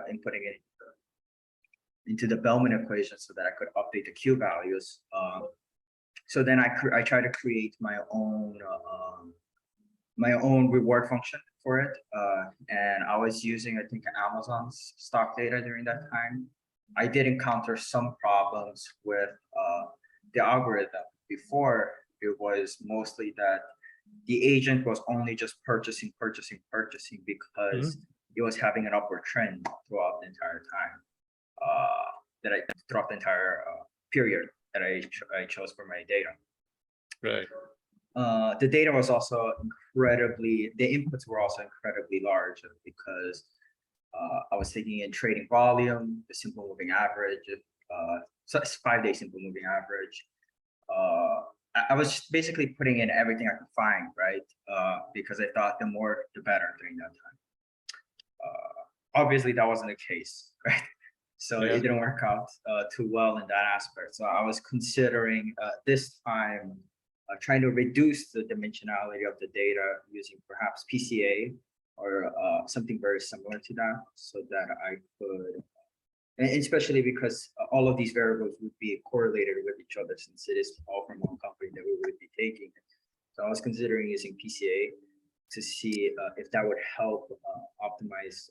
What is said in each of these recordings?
inputting it into the Bellman equation so that I could update the Q values. So then I try to create my own reward function for it. And I was using, I think, Amazon's stock data during that time. I did encounter some problems with the algorithm. Before, it was mostly that the agent was only just purchasing because it was having an upward trend throughout the entire time, throughout the entire period that I chose for my data. Right. The data was also the inputs were also incredibly large because I was taking in trading volume, the simple moving average, so it's 5-day simple moving average. I was basically putting in everything I could find, right? Because I thought the more, the better during that time. Obviously, that wasn't the case, right? So it didn't work out too well in that aspect. So I was considering this time trying to reduce the dimensionality of the data using perhaps PCA or something very similar to that, so that I could, and especially because all of these variables would be correlated with each other since it is all from one company that we would be taking. So I was considering using PCA to see if that would help optimize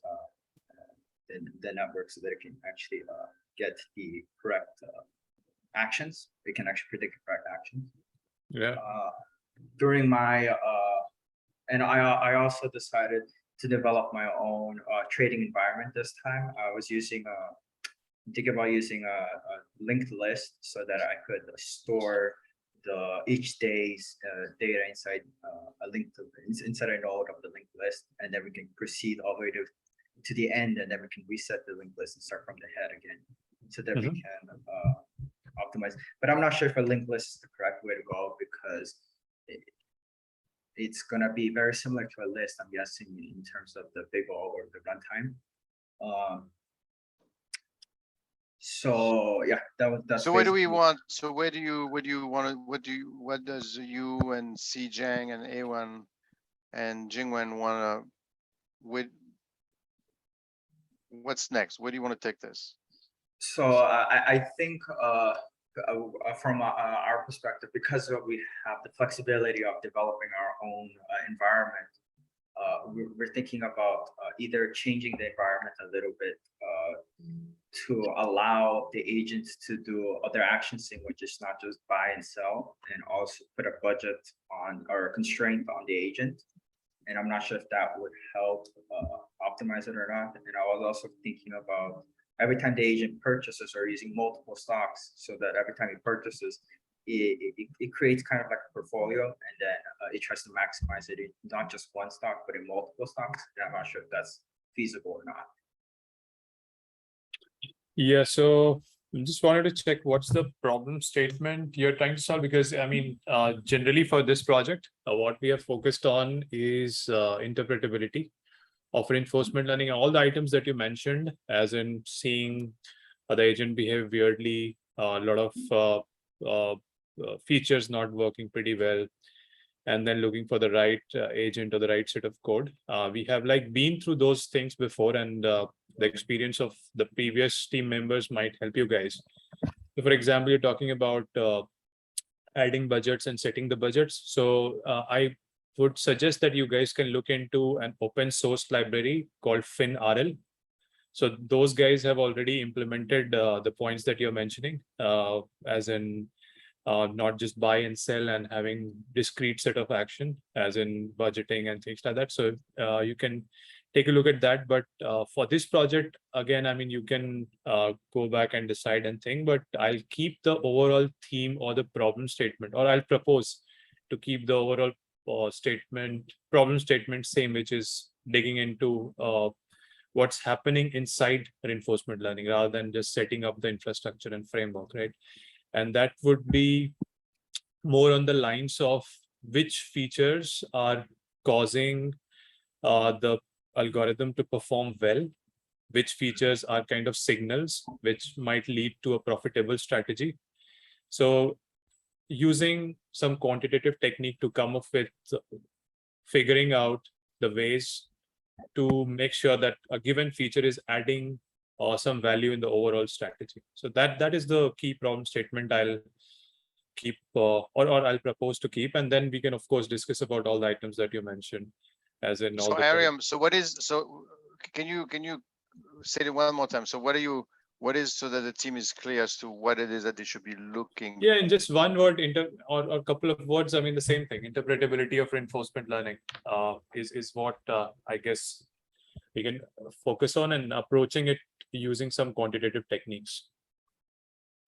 the network so that it can actually get the correct actions. It can actually predict the correct actions. Yeah. During my and I also decided to develop my own trading environment this time. I was thinking about using a linked list so that I could store each day's data inside inside a node of the linked list, and then we can proceed all the way to the end, and then we can reset the linked list and start from the head again, so that we can optimize. But I'm not sure if a linked list is the correct way to go, because it's going to be very similar to a list, I'm guessing, in terms of the big O or the runtime. So yeah, that's. So where do we want? So what does you and Zhang and A1 and Jingwen want to? What's next? Where do you want to take this? So I think from our perspective, because we have the flexibility of developing our own environment, we're thinking about either changing the environment a little bit to allow the agents to do other actions, in which is not just buy and sell, and also put a budget on or a constraint on the agent. And I'm not sure if that would help optimize it or not. And I was also thinking about every time the agent purchases or using multiple stocks, so that every time he purchases, it creates kind of like a portfolio, and then it tries to maximize it in not just one stock, but in multiple stocks. And I'm not sure if that's feasible or not. Yeah, so I just wanted to check what's the problem statement you're trying to solve, because I mean, generally for this project, what we have focused on is interpretability of reinforcement learning. All the items that you mentioned, as in seeing the agent behave weirdly, a lot of features not working pretty well, and then looking for the right agent or the right set of code. We have like been through those things before, and the experience of the previous team members might help you guys. So for example, you're talking about adding budgets and setting the budgets. So I would suggest that you guys can look into an open source library called FinRL. So those guys have already implemented the points that you're mentioning, as in not just buy and sell and having discrete set of action, as in budgeting and things like that. So you can take a look at that. But for this project, again, I mean, you can go back and decide and think, but I'll keep the overall theme or the problem statement, or I'll propose to keep the overall problem statement same, which is digging into what's happening inside reinforcement learning rather than just setting up the infrastructure and framework, right? And that would be more on the lines of which features are causing the algorithm to perform well, which features are kind of signals which might lead to a profitable strategy. So using some quantitative technique to come up with figuring out the ways to make sure that a given feature is adding some value in the overall strategy. So that is the key problem statement I'll keep or I'll propose to keep, and then we can of course discuss about all the items that you mentioned, as in all So the. Ariam, so what is, so can you say it one more time? So what is, so that the team is clear as to what it is that they should be looking? Yeah, in just one word, or a couple of words, I mean, the same thing, interpretability of reinforcement learning is what I guess we can focus on, and approaching it using some quantitative techniques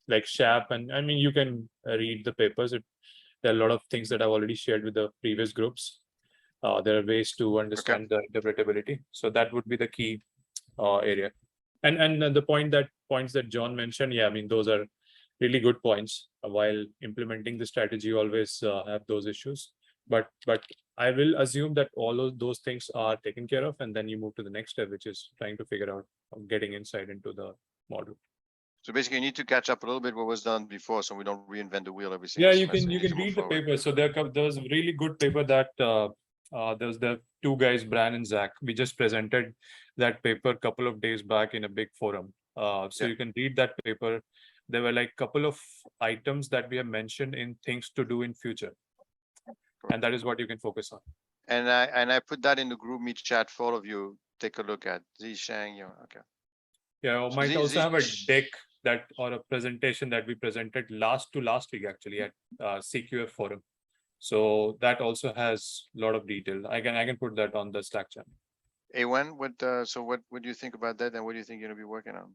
like SHAP. And I mean, you can read the papers. There are a lot of things that I've already shared with the previous groups. There are ways to understand the interpretability. So that would be the key area. And the points that John mentioned, yeah, I mean, those are really good points. While implementing the strategy, you always have those issues. But I will assume that all of those things are taken care of, and then you move to the next step, which is trying to figure out getting insight into the model. So basically you need to catch up a little bit what was done before, so we don't reinvent the wheel every Yeah, single you semester. can We you need can to move read the forward. paper. So there was a really good paper that there's the two guys, Bran and Zach. We just presented that paper a couple of days back in a big forum. So Yeah. you can read that paper. There were like a couple of items that we have mentioned in things to do in future, and that is what you can focus on. And I put that in the group meet chat for all of you. Take a look at Zisheng, yeah, okay. Yeah, we So might also have a Zish- deck that or a presentation that we presented last week actually at CQF forum. So that also has a lot of detail. I can put that on the Slack channel. A1, what, so what do you think about that, and what do you think you're gonna be working on?